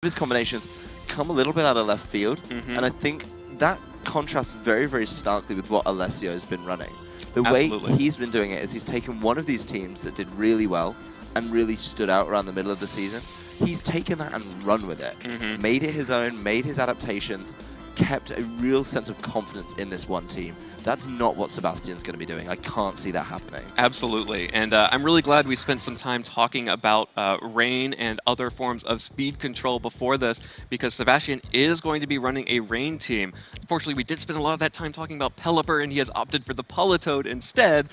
his combinations come a little bit out of left field, and I think that contrasts very, very starkly with what Alessio has been running. The way he's been doing it is he's taken one of these teams that did really well and really stood out around the middle of the season. He's taken that and run with it, made it his own, made his adaptations, kept a real sense of confidence in this one team. That's not what Sebastian's going to be doing. I can't see that happening. Absolutely. And I'm really glad we spent some time talking about rain and other forms of speed control before this, because Sebastian is going to be running a rain team. Unfortunately, we did spend a lot of that time talking about Pelipper, and he has opted for the Politoed instead.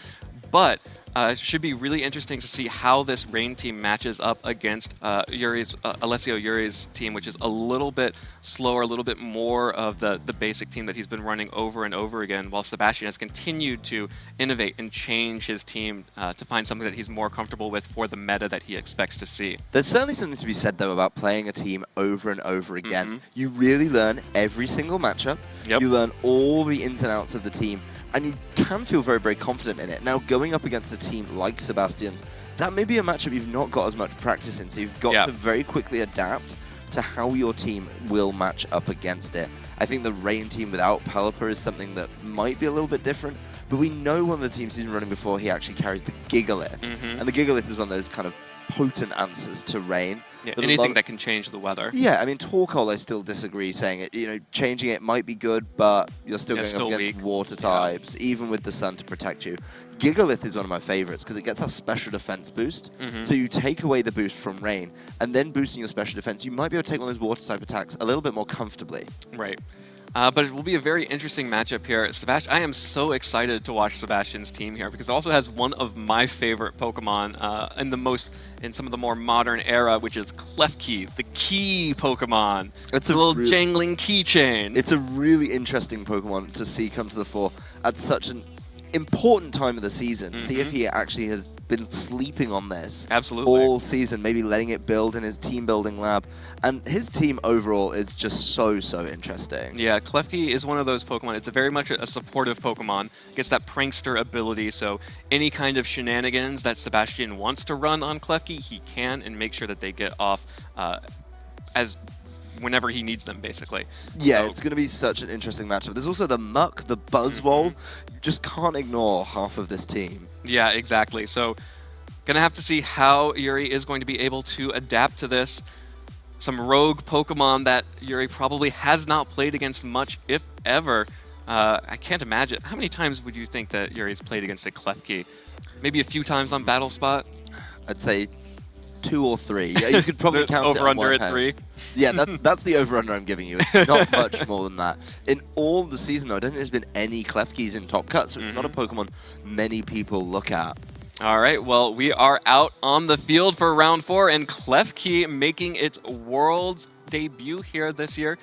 But it should be really interesting to see how this rain team matches up against Alessio Yuri's team, which is a little bit slower, a little bit more of the basic team that he's been running over and over again, while Sebastian has continued to innovate and change his team to find something that he's more comfortable with for the meta that he expects to see. There's certainly something to be said, though, about playing a team over and over again. You really learn every single matchup. You learn all the ins and outs of the team, and you can feel very, very confident in it. Now, going up against a team like Sebastian's, that may be a matchup you've not got as much practice in, so you've got to very quickly adapt to how your team will match up against it. I think the Rain team without Pelipper is something that might be a little bit different, but we know one of the teams he's been running before, he actually carries the Gigalith, and the Gigalith is one of those kind of potent answers to Rain. Yeah, anything that can change the weather. Yeah, I mean, Torkoal, I still disagree, saying it. You know, changing it might be good, but you're still going up against water types, even with the sun to protect you. Gigalith is one of my favorites because it gets that special defense boost. So you take away the boost from Rain, and then boosting your special defense, you might be able to take one of those water type attacks a little bit more comfortably. Right. But it will be a very interesting matchup here. Sebastian, I am so excited to watch Sebastian's team here because it also has one of my favorite Pokemon in some of the more modern era, which is Klefki, the key Pokemon. It's a little jangling keychain. It's a really interesting Pokemon to see come to the fore at such an important time of the season. See if he actually has been sleeping on this all season, maybe letting it build in his team building lab. And his team overall is just so interesting. Yeah, Klefki is one of those Pokemon. It's very much a supportive Pokemon. Gets that prankster ability, so any kind of shenanigans that Sebastian wants to run on Klefki, he can, and make sure that they get off whenever he needs them, basically. Yeah, so it's going to be such an interesting matchup. There's also the Muck, the Buzzwole. You just can't ignore half of this team. Yeah, exactly. So, gonna have to see how Yuri is going to be able to adapt to this. Some rogue Pokemon that Yuri probably has not played against much, if ever. I can't imagine. How many times would you think that Yuri's played against a Klefki? Maybe a few times on Battle Spot? I'd say 2 or 3. Yeah, you could probably count over it on under one at hand. 3. Yeah, that's the over-under I'm giving you. It's not much more than that. In all the season, though, I don't think there's been any Klefkis in Top Cut, so it's not a Pokemon many people look at. All right, well, we are out on the field for round 4, and Klefki making its world debut here this year.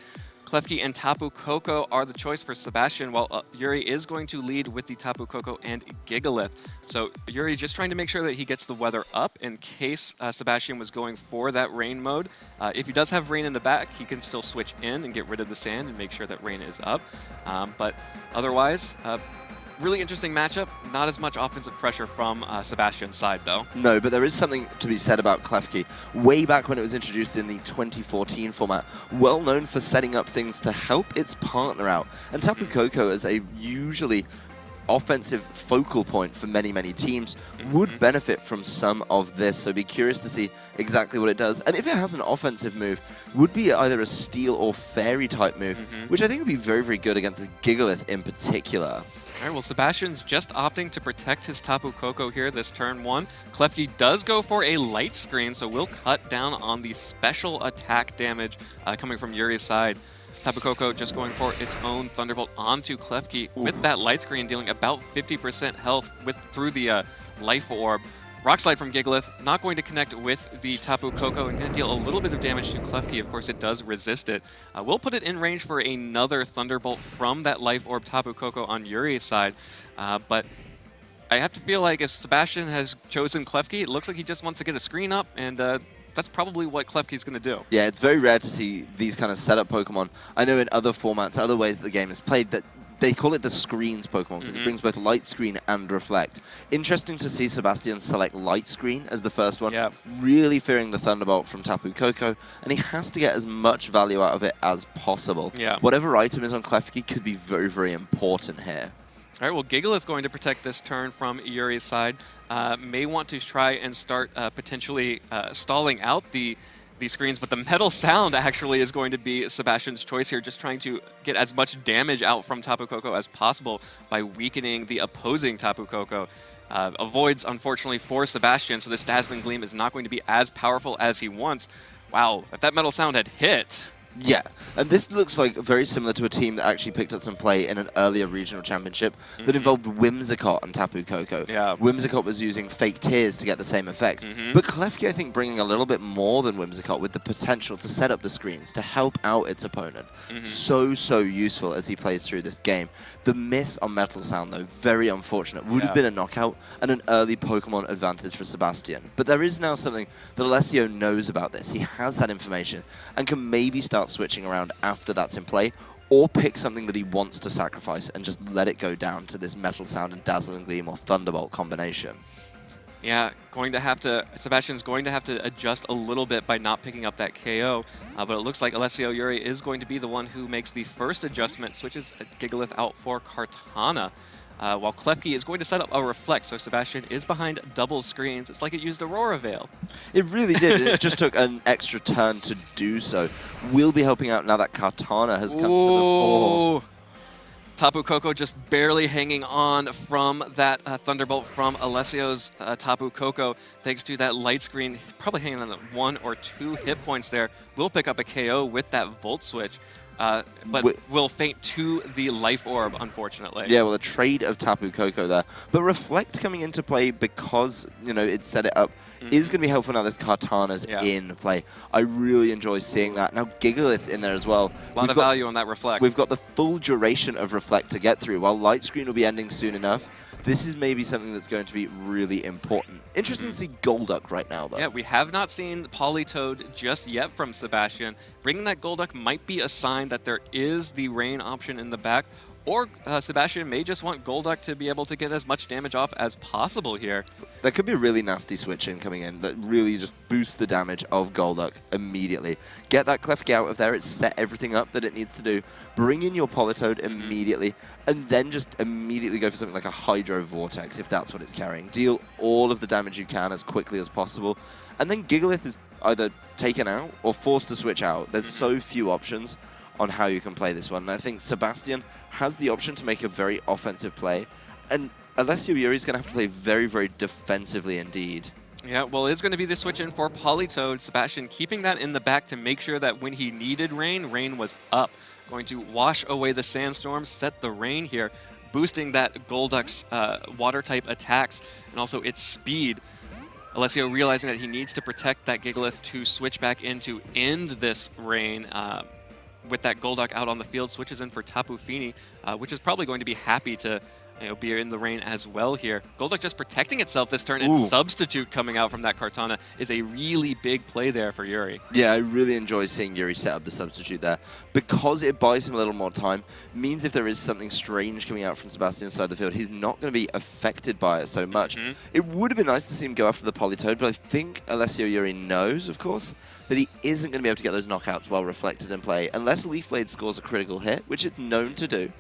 Klefki and Tapu Koko are the choice for Sebastian, while Yuri is going to lead with the Tapu Koko and Gigalith. So Yuri just trying to make sure that he gets the weather up in case Sebastian was going for that rain mode. If he does have rain in the back, he can still switch in and get rid of the sand and make sure that rain is up. But otherwise, really interesting matchup. Not as much offensive pressure from Sebastian's side, though. No, but there is something to be said about Klefki. Way back when it was introduced in the 2014 format, well known for setting up things to help its partner out. And Tapu Koko, as a usually offensive focal point for many teams, would benefit from some of this. So be curious to see exactly what it does. And if it has an offensive move, would be either a Steel or Fairy type move, which I think would be very good against this Gigalith in particular. All right, well, Sebastian's just opting to protect his Tapu Koko here this turn 1. Klefki does go for a light screen, so we'll cut down on the special attack damage coming from Yuri's side. Tapu Koko just going for its own Thunderbolt onto Klefki with that light screen, dealing about 50% health through the Life Orb. Rock Slide from Gigalith, not going to connect with the Tapu Koko and going to deal a little bit of damage to Klefki. Of course, it does resist it. We'll put it in range for another Thunderbolt from that Life Orb Tapu Koko on Yuri's side. But I have to feel like if Sebastian has chosen Klefki, it looks like he just wants to get a screen up, and that's probably what Klefki's going to do. Yeah, it's very rare to see these kind of setup Pokemon. I know in other formats, other ways that the game is played, that they call it the screens Pokemon because it brings both Light Screen and Reflect. Interesting to see Sebastian select Light Screen as the first one, really fearing the Thunderbolt from Tapu Koko, and he has to get as much value out of it as possible. Whatever item is on Klefki could be very, very important here. All right, well, Gigalith going to protect this turn from Yuri's side. May want to try and start potentially stalling out the screens, but the Metal Sound actually is going to be Sebastian's choice here, just trying to get as much damage out from Tapu Koko as possible by weakening the opposing Tapu Koko. Avoids, unfortunately, for Sebastian, so this Dazzling Gleam is not going to be as powerful as he wants. Wow, if that Metal Sound had hit... Yeah, and this looks like very similar to a team that actually picked up some play in an earlier regional championship that involved Whimsicott and Tapu Koko. Whimsicott was using Fake Tears to get the same effect. But Klefki, I think, bringing a little bit more than Whimsicott with the potential to set up the screens, to help out its opponent. So useful as he plays through this game. The miss on Metal Sound, though, very unfortunate. Would have been a knockout and an early Pokemon advantage for Sebastian. But there is now something that Alessio knows about this. He has that information and can maybe start switching around after that's in play, or pick something that he wants to sacrifice and just let it go down to this Metal Sound and Dazzling Gleam or Thunderbolt combination. Yeah, Sebastian's going to have to adjust a little bit by not picking up that KO, but it looks like Alessio Yuri is going to be the one who makes the first adjustment, switches Gigalith out for Kartana. While Klefki is going to set up a Reflect, so Sebastian is behind double screens. It's like it used Aurora Veil. It really did. It just took an extra turn to do so. We'll be helping out now that Kartana has come to the fore. Tapu Koko just barely hanging on from that Thunderbolt from Alessio's Tapu Koko. Thanks to that Light Screen, probably hanging on 1 or 2 hit points there. Will pick up a KO with that Volt Switch. But will faint to the Life Orb, unfortunately. Yeah, well, a trade of Tapu Koko there. But Reflect coming into play because, you know, it set it up is going to be helpful now this Kartana's in play. I really enjoy seeing that. Now Gigalith's in there as well. A lot of value on that Reflect. We've got the full duration of Reflect to get through. While Light Screen will be ending soon enough, this is maybe something that's going to be really important. Interesting to see Golduck right now, though. Yeah, we have not seen Politoed just yet from Sebastian. Bringing that Golduck might be a sign that there is the Rain option in the back, or Sebastian may just want Golduck to be able to get as much damage off as possible here. There could be a really nasty switch in coming in that really just boosts the damage of Golduck immediately. Get that Klefki out of there, it's set everything up that it needs to do. Bring in your Politoed immediately, and then just immediately go for something like a Hydro Vortex, if that's what it's carrying. Deal all of the damage you can as quickly as possible, and then Gigalith is either taken out or forced to switch out. There's so few options on how you can play this one. And I think Sebastian has the option to make a very offensive play, and Alessio Yuri is going to have to play very, very defensively indeed. Yeah, well, it's going to be the switch in for Politoed. Sebastian keeping that in the back to make sure that when he needed Rain, Rain was up. Going to wash away the Sandstorm, set the Rain here, boosting that Golduck's Water-type attacks and also its speed. Alessio realizing that he needs to protect that Gigalith to switch back in to end this Rain. With that Golduck out on the field, switches in for Tapu Fini, which is probably going to be happy to be in the Rain as well here. Golduck just protecting itself this turn, and Substitute coming out from that Kartana is a really big play there for Yuri. Yeah, I really enjoy seeing Yuri set up the Substitute there. Because it buys him a little more time, means if there is something strange coming out from Sebastian's side of the field, he's not going to be affected by it so much. It would have been nice to see him go after the Politoed, but I think Alessio Yuri knows, of course, that he isn't going to be able to get those knockouts while Reflect is in play, unless Leaf Blade scores a critical hit, which it's known to do.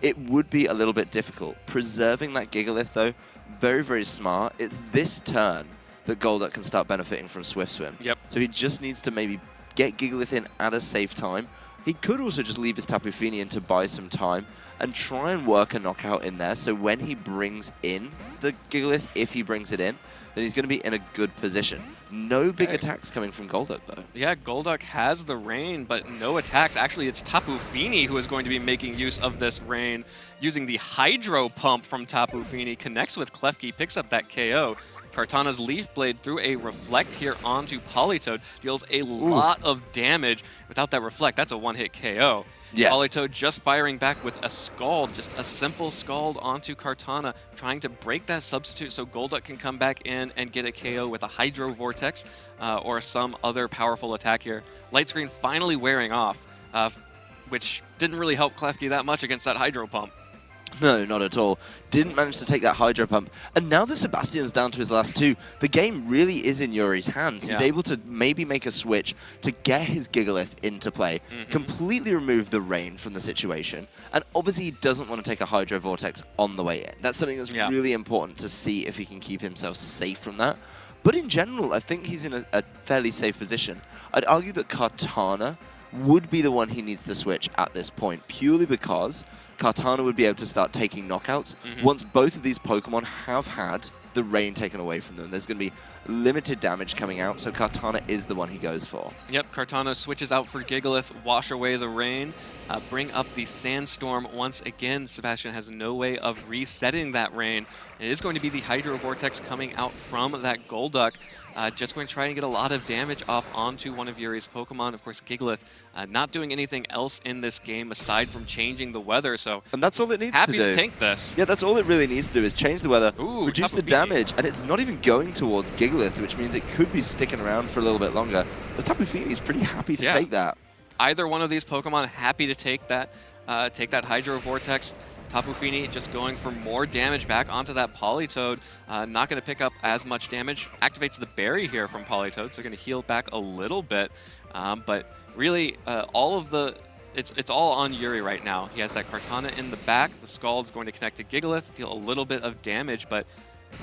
It would be a little bit difficult. Preserving that Gigalith, though, very, very smart. It's this turn that Golduck can start benefiting from Swift Swim. So he just needs to maybe get Gigalith in at a safe time. He could also just leave his Tapu Fini in to buy some time and try and work a knockout in there, so when he brings in the Gigalith, if he brings it in, then he's going to be in a good position. No big attacks coming from Golduck, though. Yeah, Golduck has the Rain, but no attacks. Actually, it's Tapu Fini who is going to be making use of this Rain, using the Hydro Pump from Tapu Fini, connects with Klefki, picks up that KO. Kartana's Leaf Blade through a Reflect here onto Politoed, deals a lot of damage. Without that Reflect, that's a one-hit KO. Politoed just firing back with a Scald, just a simple Scald onto Kartana, trying to break that Substitute so Golduck can come back in and get a KO with a Hydro Vortex or some other powerful attack here. Light Screen finally wearing off, which didn't really help Klefki that much against that Hydro Pump. No, not at all. Didn't manage to take that Hydro Pump. And now that Sebastian's down to his last two, the game really is in Yuri's hands. He's able to maybe make a switch to get his Gigalith into play, completely remove the rain from the situation, and obviously he doesn't want to take a Hydro Vortex on the way in. That's something that's really important to see if he can keep himself safe from that. But in general, I think he's in a fairly safe position. I'd argue that Kartana would be the one he needs to switch at this point, purely because Kartana would be able to start taking knockouts once both of these Pokemon have had the rain taken away from them. There's going to be limited damage coming out, so Kartana is the one he goes for. Yep, Kartana switches out for Gigalith, wash away the rain, bring up the Sandstorm once again. Sebastian has no way of resetting that rain. It is going to be the Hydro Vortex coming out from that Golduck. Just going to try and get a lot of damage off onto one of Yuri's Pokemon. Of course, Gigalith not doing anything else in this game aside from changing the weather, so and that's all it needs to do. Happy to tank this. Yeah, that's all it really needs to do is change the weather, reduce the damage, and it's not even going towards Gigalith, which means it could be sticking around for a little bit longer. As Tapu Fini is pretty happy to take that. Either one of these Pokemon happy to take that Hydro Vortex. Tapu Fini just going for more damage back onto that Politoed. Not going to pick up as much damage. Activates the Berry here from Politoed, so going to heal back a little bit. But really, all of the... It's all on Yuri right now. He has that Kartana in the back. The Scald's going to connect to Gigalith, deal a little bit of damage, but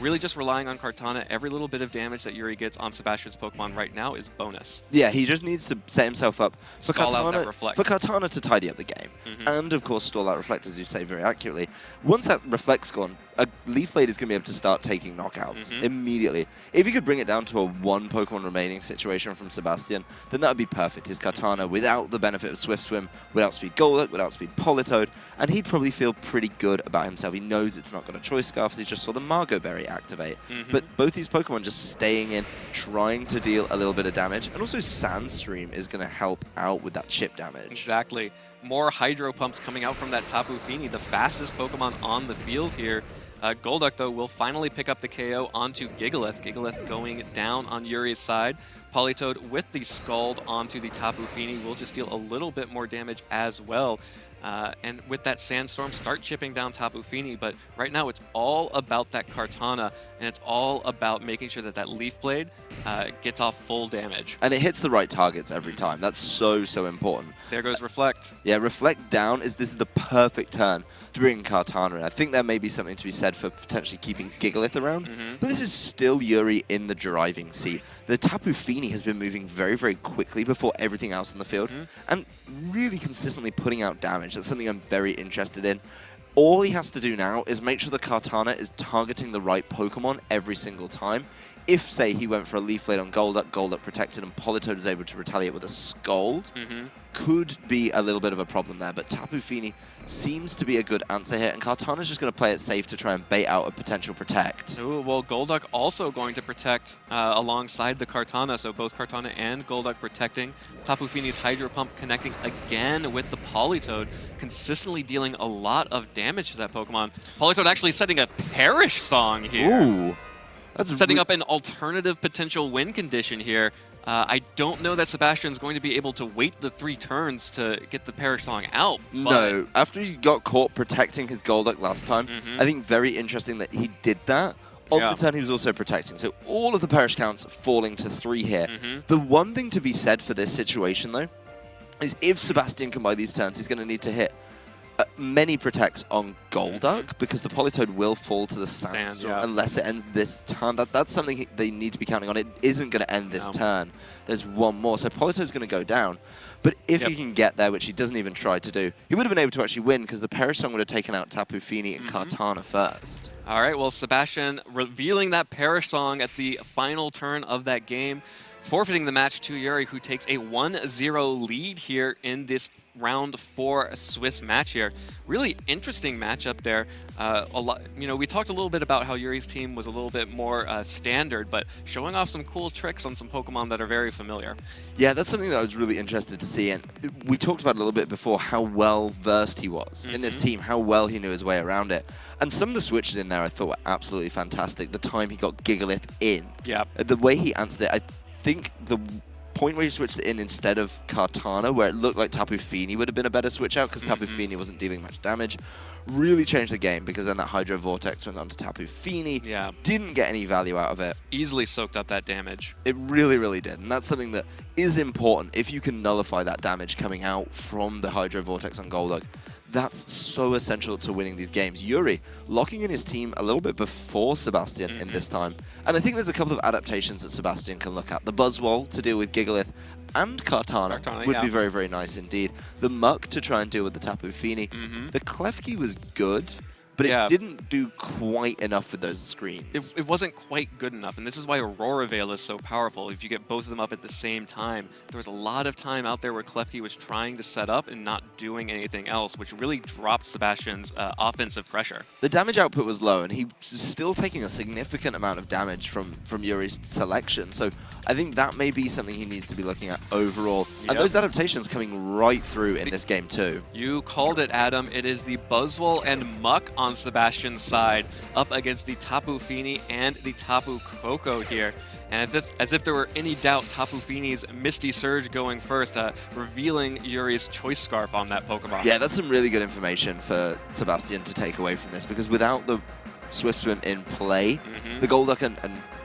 really just relying on Kartana. Every little bit of damage that Yuri gets on Sebastian's Pokemon right now is bonus. Yeah, he just needs to set himself up for Kartana to tidy up the game. And, of course, stall out Reflect, as you say very accurately. Once that Reflect's gone, a Leaf Blade is going to be able to start taking knockouts immediately. If you could bring it down to a one Pokemon remaining situation from Sebastian, then that would be perfect. His Kartana without the benefit of Swift Swim, without Speed Golduck, without Speed Politoed, and he'd probably feel pretty good about himself. He knows it's not got a Choice Scarf, he just saw the Margot Berry activate. But both these Pokemon just staying in, trying to deal a little bit of damage, and also Sandstream is going to help out with that chip damage. Exactly. More Hydro Pumps coming out from that Tapu Fini, the fastest Pokemon on the field here. Golduck, though, will finally pick up the KO onto Gigalith. Gigalith going down on Yuri's side. Politoed with the Scald onto the Tapu Fini will just deal a little bit more damage as well. And with that Sandstorm, start chipping down Tapu Fini, but right now it's all about that Kartana, and it's all about making sure that that Leaf Blade gets off full damage. And it hits the right targets every time. That's so, so important. There goes Reflect. Yeah, Reflect down this is the perfect turn to bring Kartana in. I think there may be something to be said for potentially keeping Gigalith around, but this is still Yuri in the driving seat. The Tapu Fini has been moving very, very quickly before everything else in the field, and really consistently putting out damage. That's something I'm very interested in. All he has to do now is make sure the Kartana is targeting the right Pokemon every single time. If, say, he went for a Leaf Blade on Golduck, Golduck protected, and Politoed was able to retaliate with a Scald, could be a little bit of a problem there. But Tapu Fini seems to be a good answer here, and Kartana's just going to play it safe to try and bait out a potential Protect. Ooh, well, Golduck also going to protect alongside the Kartana, so both Kartana and Golduck protecting. Tapu Fini's Hydro Pump connecting again with the Politoed, consistently dealing a lot of damage to that Pokemon. Politoed actually setting a Perish Song here. Ooh. That's setting up an alternative potential win condition here. I don't know that Sebastian's going to be able to wait the 3 turns to get the Perish Song out. No, after he got caught protecting his Golduck last time, I think very interesting that he did that. On the turn, he was also protecting. So all of the Perish counts falling to 3 here. The one thing to be said for this situation, though, is if Sebastian can buy these turns, he's going to need to hit many protects on Golduck, because the Politoed will fall to the Sandstorm unless it ends this turn. That's something they need to be counting on. It isn't going to end this turn. There's one more. So Politoed's going to go down. But if he can get there, which he doesn't even try to do, he would have been able to actually win, because the Perish Song would have taken out Tapu Fini and Kartana first. All right, well, Sebastian revealing that Perish Song at the final turn of that game, forfeiting the match to Yuri, who takes a 1-0 lead here in this round 4 Swiss match here. Really interesting matchup there. We talked a little bit about how Yuri's team was a little bit more standard, but showing off some cool tricks on some Pokemon that are very familiar. Yeah, that's something that I was really interested to see, and we talked about a little bit before how well versed he was in this team, how well he knew his way around it. And some of the switches in there I thought were absolutely fantastic. The time he got Gigalith in, the way he answered it, I think the point where he switched it in instead of Kartana, where it looked like Tapu Fini would have been a better switch out because Tapu Fini wasn't dealing much damage, really changed the game because then that Hydro Vortex went on to Tapu Fini. Yeah. Didn't get any value out of it. Easily soaked up that damage. It really, really did. And that's something that is important. If you can nullify that damage coming out from the Hydro Vortex on Golduck, that's so essential to winning these games. Yuri locking in his team a little bit before Sebastian in this time. And I think there's a couple of adaptations that Sebastian can look at. The Buzzwole to deal with Gigalith and Kartana would be very, very nice indeed. The Muck to try and deal with the Tapu Fini. The Klefki was good, but it didn't do quite enough with those screens. It wasn't quite good enough, and this is why Aurora Veil is so powerful. If you get both of them up at the same time, there was a lot of time out there where Klefki was trying to set up and not doing anything else, which really dropped Sebastian's offensive pressure. The damage output was low, and he was still taking a significant amount of damage from Yuri's selection. So I think that may be something he needs to be looking at overall. And those adaptations coming right through in this game too. You called it, Adam. It is the Buzzwole and Muck on Sebastian's side up against the Tapu Fini and the Tapu Koko here. And as if there were any doubt, Tapu Fini's Misty Surge going first, revealing Yuri's Choice Scarf on that Pokemon. Yeah, that's some really good information for Sebastian to take away from this, because without the Swift Swim in play, the Golduck and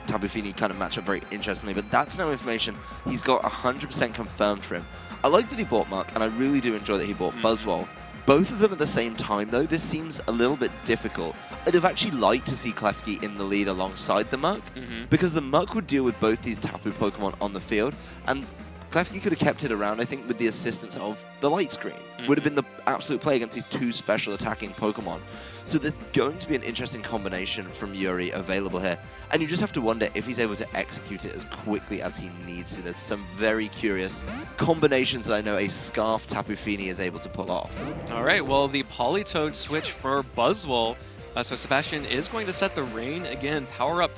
Tapu Fini kind of match up very interestingly, but that's no information he's got 100% confirmed for him. I like that he bought Muck, and I really do enjoy that he bought Buzzwole. Both of them at the same time, though, this seems a little bit difficult. I'd have actually liked to see Klefki in the lead alongside the Muck, because the Muck would deal with both these Tapu Pokemon on the field, and Klefki could have kept it around, I think, with the assistance of the light screen. Would have been the absolute play against these two special attacking Pokemon. So there's going to be an interesting combination from Yuri available here. And you just have to wonder if he's able to execute it as quickly as he needs to. There's some very curious combinations that I know a Scarf Tapu Fini is able to pull off. All right, well, the Politoed switch for Buzzwole. So Sebastian is going to set the rain again, power up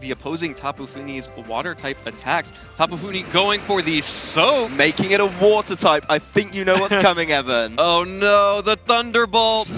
the opposing Tapu Fini's water type attacks. Tapu Fini going for the Soak. Making it a water type. I think you know what's coming, Evan. Oh no, the Thunderbolt.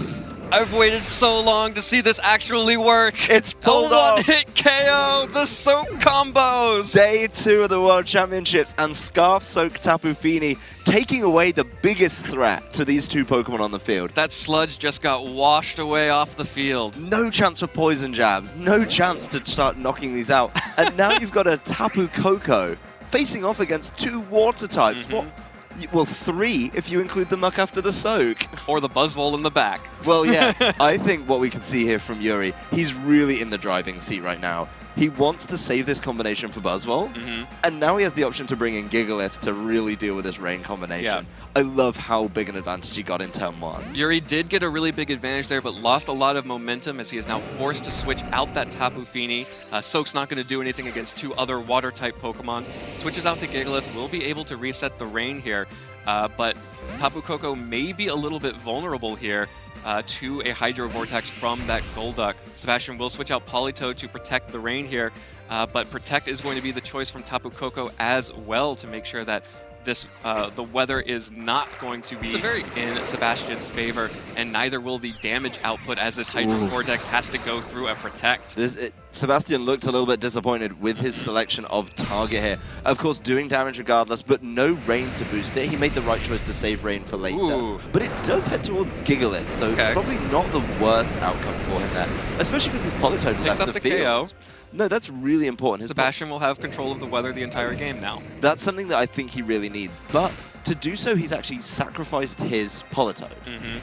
I've waited so long to see this actually work. It's pulled off. One-hit KO, the Soak combos. Day 2 of the World Championships, and Scarf Soak Tapu Fini taking away the biggest threat to these two Pokemon on the field. That sludge just got washed away off the field. No chance for poison jabs, no chance to start knocking these out. And now you've got a Tapu Koko facing off against two water types. What? Well, 3 if you include the Muck after the Soak. Or the Buzzwole in the back. Well, yeah, I think what we can see here from Yuri, he's really in the driving seat right now. He wants to save this combination for Buzzwole, and now he has the option to bring in Gigalith to really deal with this rain combination. Yeah. I love how big an advantage he got in turn 1. Yuri did get a really big advantage there, but lost a lot of momentum as he is now forced to switch out that Tapu Fini. Soak's not going to do anything against 2 other Water-type Pokemon. Switches out to Gigalith, will be able to reset the rain here, but Tapu Koko may be a little bit vulnerable here to a Hydro Vortex from that Golduck. Sebastian will switch out Politoed to protect the rain here, but Protect is going to be the choice from Tapu Koko as well to make sure that this the weather is not going to be in Sebastian's favor, and neither will the damage output as this Hydro Vortex has to go through a Protect. Sebastian looked a little bit disappointed with his selection of target here. Of course, doing damage regardless, but no rain to boost it. He made the right choice to save rain for later. But it does head towards Gigalith, so probably not the worst outcome for him there, especially because his Politoed left the field. KO. No, that's really important. Sebastian will have control of the weather the entire game now. That's something that I think he really needs. But to do so, he's actually sacrificed his Politoed.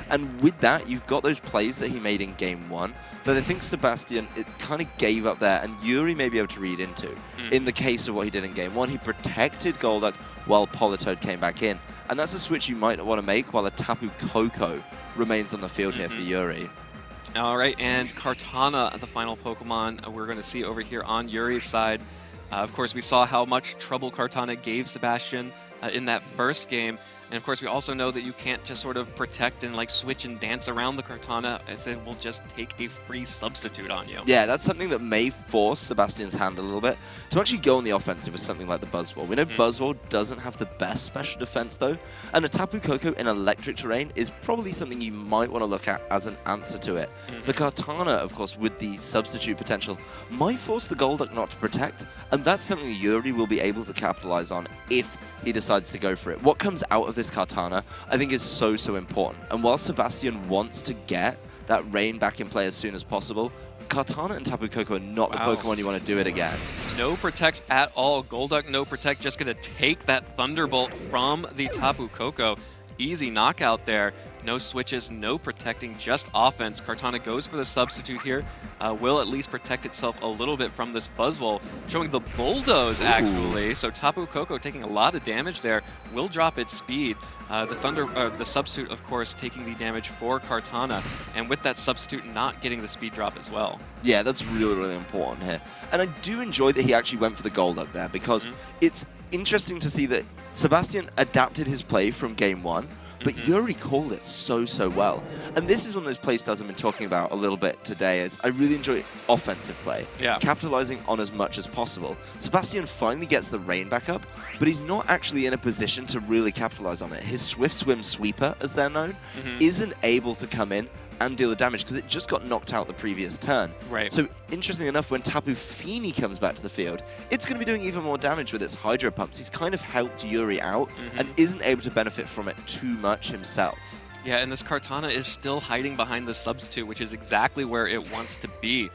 And with that, you've got those plays that he made in Game 1 that I think Sebastian kind of gave up there, and Yuri may be able to read into. In the case of what he did in Game 1, he protected Golduck while Politoed came back in. And that's a switch you might want to make while a Tapu Koko remains on the field here for Yuri. All right, and Kartana, the final Pokemon we're going to see over here on Yuri's side. Of course, we saw how much trouble Kartana gave Sebastian in that first game. And of course, we also know that you can't just sort of protect and like switch and dance around the Kartana, as it will just take a free substitute on you. Yeah, that's something that may force Sebastian's hand a little bit to actually go on the offensive with something like the Buzzwole. We know Buzzwole doesn't have the best special defense though, and a Tapu Koko in electric terrain is probably something you might want to look at as an answer to it. The Kartana, of course, with the substitute potential, might force the Golduck not to protect, and that's something Yuri will be able to capitalize on if he decides to go for it. What comes out of this Kartana, I think, is so important. And while Sebastian wants to get that rain back in play as soon as possible, Kartana and Tapu Koko are not the Pokemon you want to do it against. No protects at all. Golduck, no protect, just going to take that Thunderbolt from the Tapu Koko. Easy knockout there. No switches, no protecting, just offense. Kartana goes for the substitute here. Will at least protect itself a little bit from this Buzzwole, showing the Bulldoze actually. So Tapu Koko taking a lot of damage there. Will drop its speed. The substitute, of course, taking the damage for Kartana, and with that substitute not getting the speed drop as well. Yeah, that's really important here. And I do enjoy that he actually went for the Golduck there, because it's interesting to see that Sebastian adapted his play from game 1, but Yuri called it so well. And this is one of those play styles I've been talking about a little bit today. Is I really enjoy offensive play, capitalizing on as much as possible. Sebastian finally gets the rain back up, but he's not actually in a position to really capitalize on it. His Swift Swim Sweeper, as they're known, isn't able to come in and deal the damage because it just got knocked out the previous turn. Right. So interestingly enough, when Tapu Fini comes back to the field, it's going to be doing even more damage with its Hydro Pumps. He's kind of helped Yuri out and isn't able to benefit from it too much himself. Yeah, and this Kartana is still hiding behind the substitute, which is exactly where it wants to be.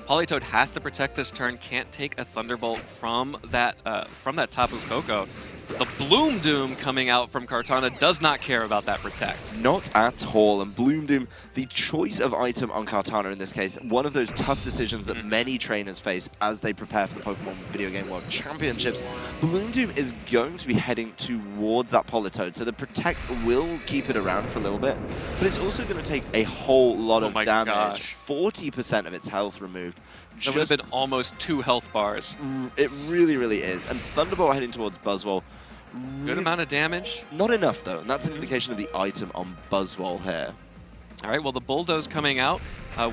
Politoed has to protect this turn, can't take a Thunderbolt from that Tapu Koko. The Bloom Doom coming out from Kartana does not care about that protect. Not at all. And Bloom Doom, the choice of item on Kartana in this case, one of those tough decisions that many trainers face as they prepare for the Pokemon Video Game World Championships. Bloom Doom is going to be heading towards that Politoed, so the protect will keep it around for a little bit, but it's also going to take a whole lot of damage. 40% of its health removed. That would have been almost 2 health bars. It really is. And Thunderbolt heading towards Buzzwole. Good amount of damage. Not enough, though, and that's an indication of the item on Buzzwole here. All right, well, the Bulldoze coming out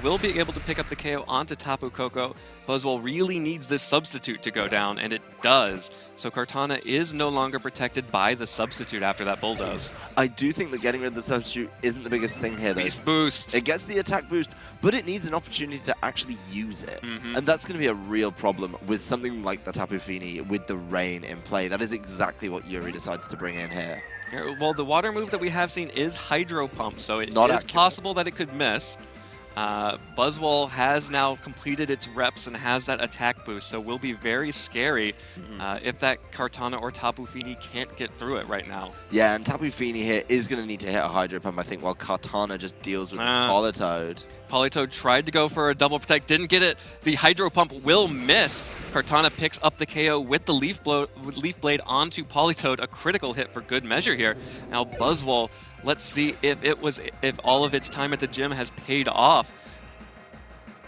will be able to pick up the KO onto Tapu Koko. Buzzwole really needs this substitute to go down, and it does. So Kartana is no longer protected by the substitute after that Bulldoze. I do think that getting rid of the substitute isn't the biggest thing here, though. Beast boost. It gets the attack boost, but it needs an opportunity to actually use it. And that's going to be a real problem with something like the Tapu Fini with the rain in play. That is exactly what Yuri decides to bring in here. Well, the water move that we have seen is Hydro Pump, so it is possible that it could miss. Buzzwole has now completed its reps and has that attack boost, so will be very scary if that Kartana or Tapu Fini can't get through it right now. Yeah, and Tapu Fini here is going to need to hit a Hydro Pump, I think, while Kartana just deals with Politoed. Politoed tried to go for a double protect, didn't get it. The Hydro Pump will miss. Kartana picks up the KO with the Leaf Blade onto Politoed, a critical hit for good measure here. Now Buzzwole, let's see if all of its time at the gym has paid off.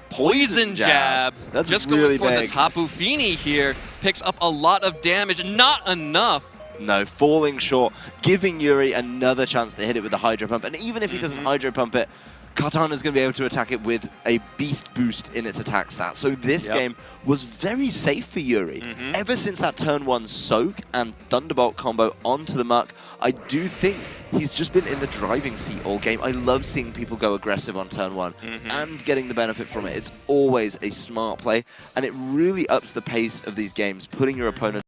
Poison Jab. That's just really going for big. the Tapu Fini here. Picks up a lot of damage, not enough. No, falling short, giving Yuri another chance to hit it with the Hydro Pump. And even if he doesn't Hydro Pump it, Kartana's going to be able to attack it with a Beast Boost in its attack stat. So this game was very safe for Yuri. Ever since that turn 1 Soak and Thunderbolt combo onto the Muck, I do think he's just been in the driving seat all game. I love seeing people go aggressive on turn 1 and getting the benefit from it. It's always a smart play, and it really ups the pace of these games, putting your opponent